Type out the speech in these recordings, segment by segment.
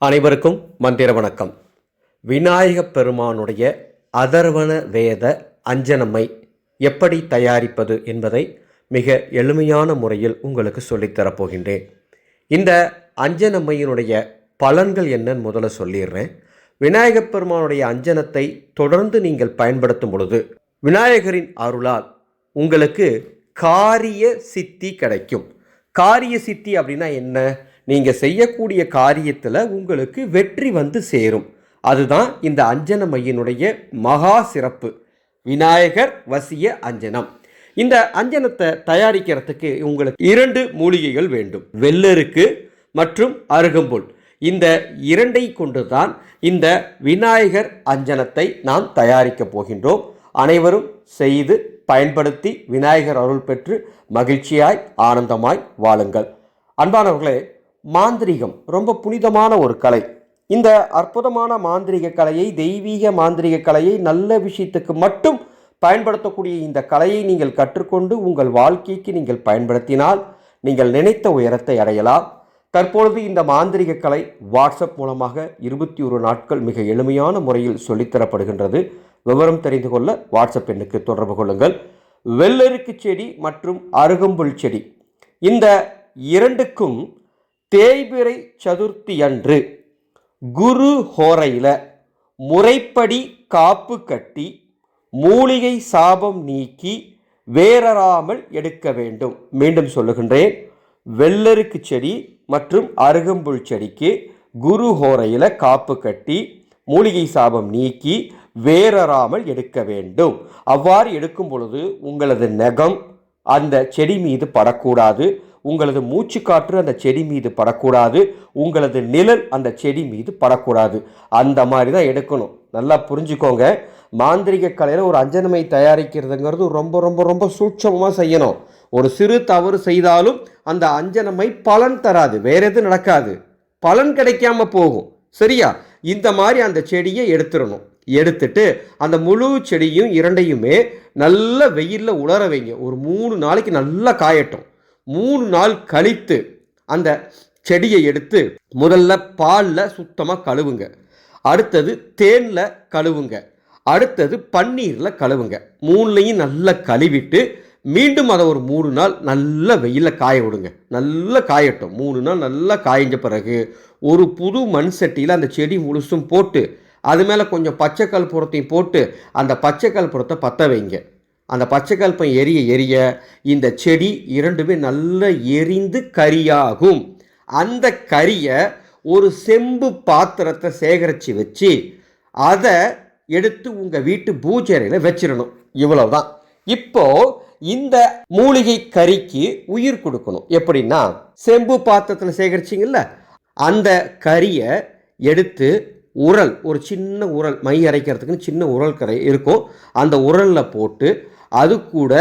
அனைவருக்கும் மந்திர வணக்கம். விநாயகப் பெருமானுடைய அதர்வண வேத அஞ்சனம்மை எப்படி தயாரிப்பது என்பதை மிக எளிமையான முறையில் உங்களுக்கு சொல்லித்தரப்போகின்றேன். இந்த அஞ்சனம்மையினுடைய பலன்கள் என்னன்னு முதல்ல சொல்லிடுறேன். விநாயகப் பெருமானுடைய அஞ்சனத்தை தொடர்ந்து நீங்கள் பயன்படுத்தும் பொழுது விநாயகரின் அருளால் உங்களுக்கு காரிய சித்தி கிடைக்கும். காரிய சித்தி அப்படின்னா என்ன? நீங்கள் செய்யக்கூடிய காரியத்தில் உங்களுக்கு வெற்றி வந்து சேரும். அதுதான் இந்த அஞ்சனம்மையினுடைய மகா சிறப்பு, விநாயகர் வசிய அஞ்சனம். இந்த அஞ்சனத்தை தயாரிக்கிறதுக்கு உங்களுக்கு 2 மூலிகைகள் வேண்டும், வெள்ளருக்கு மற்றும் அருகம்புல். இந்த 2ஐ கொண்டு தான் இந்த விநாயகர் அஞ்சனத்தை நாம் தயாரிக்கப் போகின்றோம். அனைவரும் செய்து பயன்படுத்தி விநாயகர் அருள் பெற்று மகிழ்ச்சியாய் ஆனந்தமாய் வாழுங்கள். அன்பானவர்களே, மாந்திரீகம் ரொம்ப புனிதமான ஒரு கலை. இந்த அற்புதமான மாந்திரீக கலையை, தெய்வீக மாந்திரீக கலையை நல்ல விஷயத்துக்கு மட்டும் பயன்படுத்தக்கூடிய இந்த கலையை நீங்கள் கற்றுக்கொண்டு உங்கள் வாழ்க்கைக்கு நீங்கள் பயன்படுத்தினால் நீங்கள் நினைத்த உயரத்தை அடையலாம். தற்பொழுது இந்த மாந்திரீக கலை வாட்ஸ்அப் மூலமாக 21 நாட்கள் மிக எளிமையான முறையில் சொல்லித்தரப்படுகின்றது. விவரம் தெரிந்து கொள்ள வாட்ஸ்அப் எண்ணுக்கு தொடர்பு கொள்ளுங்கள். வெள்ளருக்கு செடி மற்றும் அருகம்புல் செடி, இந்த 2க்கும் தேய்பிறை சதுர்த்தி அன்று குரு ஹோரையில் முறைப்படி காப்பு கட்டி மூலிகை சாபம் நீக்கி வேறறாமல் எடுக்க வேண்டும். மீண்டும் சொல்லுகின்றேன், வெள்ளருக்கு செடி மற்றும் அருகம்புல் செடிக்கு குரு ஹோரையில் காப்பு கட்டி மூலிகை சாபம் நீக்கி வேறறாமல் எடுக்க வேண்டும். அவ்வாறு எடுக்கும் பொழுது உங்களது நகம் அந்த செடி மீது படக்கூடாது, உங்களது மூச்சு காற்று அந்த செடி மீது படக்கூடாது, உங்களது நிழல் அந்த செடி மீது படக்கூடாது. அந்த மாதிரி தான் எடுக்கணும். நல்லா புரிஞ்சுக்கோங்க. மாந்திரிக கலையில் ஒரு அஞ்சனமை தயாரிக்கிறதுங்கிறது ரொம்ப ரொம்ப ரொம்ப சூட்சமாக செய்யணும். ஒரு சிறு தவறு செய்தாலும் அந்த அஞ்சனமை பலன் தராது, வேற எதுவும் நடக்காது, பலன் கிடைக்காம போகும். சரியா? இந்த மாதிரி அந்த செடியை எடுத்துடணும். எடுத்துட்டு அந்த முழு செடியும் 2ஐயுமே நல்ல வெயிலில் உலர வைங்க. ஒரு 3 நாளைக்கு நல்லா காயட்டும். 3 நாள் கழித்து அந்த செடியை எடுத்து முதல்ல பாலில் சுத்தமாக கழுவுங்க, அடுத்தது தேனில் கழுவுங்க, அடுத்தது பன்னீரில் கழுவுங்க. 3லையும் நல்லா கழுவிட்டு மீண்டும் அதை ஒரு 3 நாள் நல்ல வெயிலில் காய விடுங்க. நல்லா காயட்டும். 3 நாள் நல்லா காய்ஞ்ச பிறகு ஒரு புது மண் சட்டியில் அந்த செடி முழுசும் போட்டு அது மேலே கொஞ்சம் பச்சை கற்பூரத்தையும் போட்டு அந்த பச்சை கற்பூரத்தை பற்ற வைங்க. அந்த பச்சை கற்பூரம் எரிய எரிய இந்த செடி 2மே நல்லா எரிந்து கரியாகும். அந்த கரியை ஒரு செம்பு பாத்திரத்தை சேகரித்து வச்சு அதை எடுத்து உங்கள் வீட்டு பூஜை அறையில் வச்சிடணும். இவ்வளவுதான். இப்போ இந்த மூலிகை கறிக்கு உயிர் கொடுக்கணும். எப்படின்னா, செம்பு பாத்திரத்தில் சேகரிச்சிங்கல்ல, அந்த கறியை எடுத்து உரல், ஒரு சின்ன உரல், மை அரைக்கிறதுக்குன்னு சின்ன உரல் கரை இருக்கும், அந்த உரலில் போட்டு அது கூட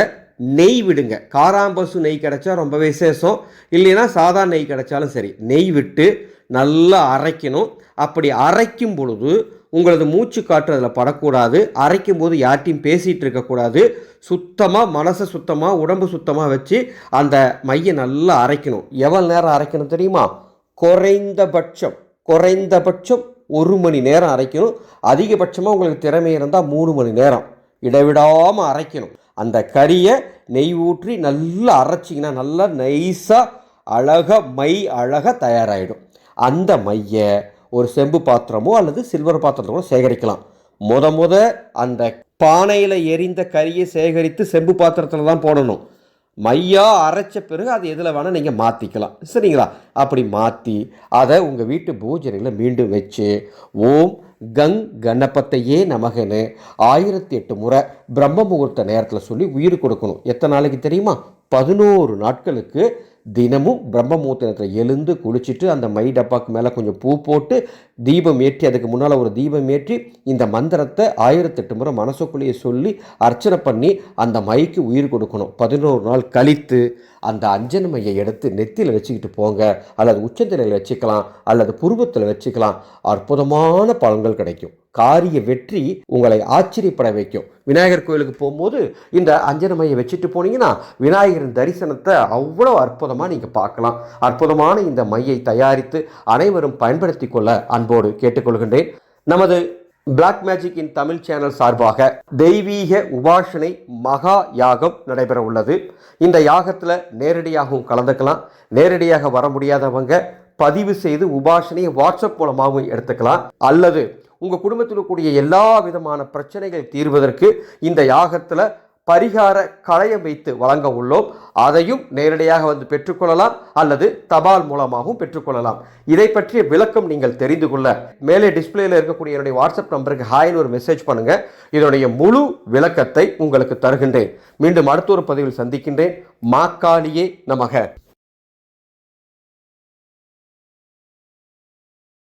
நெய் விடுங்க. காராம்பசு நெய் கிடைச்சா ரொம்ப விசேஷம், இல்லைன்னா சாதா நெய் கிடைச்சாலும் சரி. நெய் விட்டு நல்லா அரைக்கணும். அப்படி அரைக்கும் பொழுது உங்களது மூச்சு காற்று அதில் படக்கூடாது. அரைக்கும் போது யார்ட்டையும் பேசிகிட்டு இருக்கக்கூடாது. சுத்தமாக, மனசை சுத்தமாக, உடம்பு சுத்தமாக வச்சு அந்த மையை நல்லா அரைக்கணும். எவ்வளோ நேரம் அரைக்கணும் தெரியுமா? குறைந்தபட்சம் 1 மணி நேரம் அரைக்கணும். அதிகபட்சமாக உங்களுக்கு திறமை இருந்தால் 3 மணி நேரம் இடைவிடாமல் அரைக்கணும். அந்த கறியை நெய் ஊற்றி நல்லா அரைச்சிங்கன்னா நல்லா நைஸாக அழகாக தயாராகிடும். அந்த மையை ஒரு செம்பு பாத்திரமோ அல்லது சில்வர் பாத்திரத்தோ சேகரிக்கலாம். முத அந்த பானையில் எரிந்த கறியை சேகரித்து செம்பு பாத்திரத்தில் தான் போடணும். மையா அரைச்ச பிறகு அது எதில் வேணால் நீங்கள் மாற்றிக்கலாம். சரிங்களா? அப்படி மாற்றி அதை உங்கள் வீட்டு பூஜையில் மீண்டும் வச்சு ஓம் கங் கணபத்தையே நமகன்னு 1008 முறை பிரம்ம முகூர்த்த நேரத்தில் சொல்லி உயிர் கொடுக்கணும். எத்தனை நாளைக்கு தெரியுமா? 11 நாட்களுக்கு தினமும் பிரம்ம முகூர்த்தத்தில் எழுந்து குளிச்சுட்டு அந்த மை டப்பாக்கு மேலே கொஞ்சம் பூ போட்டு தீபம் ஏற்றி, அதுக்கு முன்னால் ஒரு தீபம் ஏற்றி இந்த மந்திரத்தை 1008 முறை மனசுக்குள்ளேயே சொல்லி அர்ச்சனை பண்ணி அந்த மைக்கு உயிர் கொடுக்கணும். 11 நாள் கழித்து அந்த அஞ்சன மையை எடுத்து நெத்தியில் வச்சுக்கிட்டு போங்க, அல்லது உச்சந்தலையில் வச்சுக்கலாம், அல்லது புருவத்தில் வச்சுக்கலாம். அற்புதமான பலன்கள் கிடைக்கும். காரிய வெற்றி உங்களை ஆச்சரியப்பட வைக்கும். விநாயகர் கோயிலுக்கு போகும்போது இந்த அஞ்சன மையை வச்சுட்டு போனீங்கன்னா விநாயகரின் தரிசனத்தை அவ்வளோ அற்புதமாக நீங்கள் பார்க்கலாம். அற்புதமான இந்த மையை தயாரித்து அனைவரும் பயன்படுத்தி கொள்ள அன்போடு கேட்டுக்கொள்கின்றேன். நமது black magic in Tamil channel சார்பாக தெய்வீக உபாசனை மகா யாகம் நடைபெற உள்ளது. இந்த யாகத்தில் நேரடியாகவும் கலந்துக்கலாம். நேரடியாக வர முடியாதவங்க பதிவு செய்து உபாசனையை வாட்ஸ்அப் மூலமாகவும் எடுத்துக்கலாம். அல்லது உங்கள் குடும்பத்தில் கூடிய எல்லா விதமான பிரச்சனைகள் தீர்வதற்கு இந்த யாகத்தில் பரிகார களையம் வைத்து வழங்க உள்ளோம். அதையும் நேரடியாக வந்து பெற்றுக்கொள்ளலாம் அல்லது தபால் மூலமாகவும் பெற்றுக்கொள்ளலாம். இதை பற்றிய விளக்கம் நீங்கள் தெரிந்து கொள்ள மேலே டிஸ்பிளேல இருக்கக்கூடிய என்னுடைய வாட்ஸ்அப் நம்பருக்கு ஹாய்னு ஒரு மெசேஜ் பண்ணுங்க. இதனுடைய முழு விளக்கத்தை உங்களுக்கு தருகின்றேன். மீண்டும் அடுத்த ஒரு பதிவில் சந்திக்கின்றேன். மாக்காளியே நமக.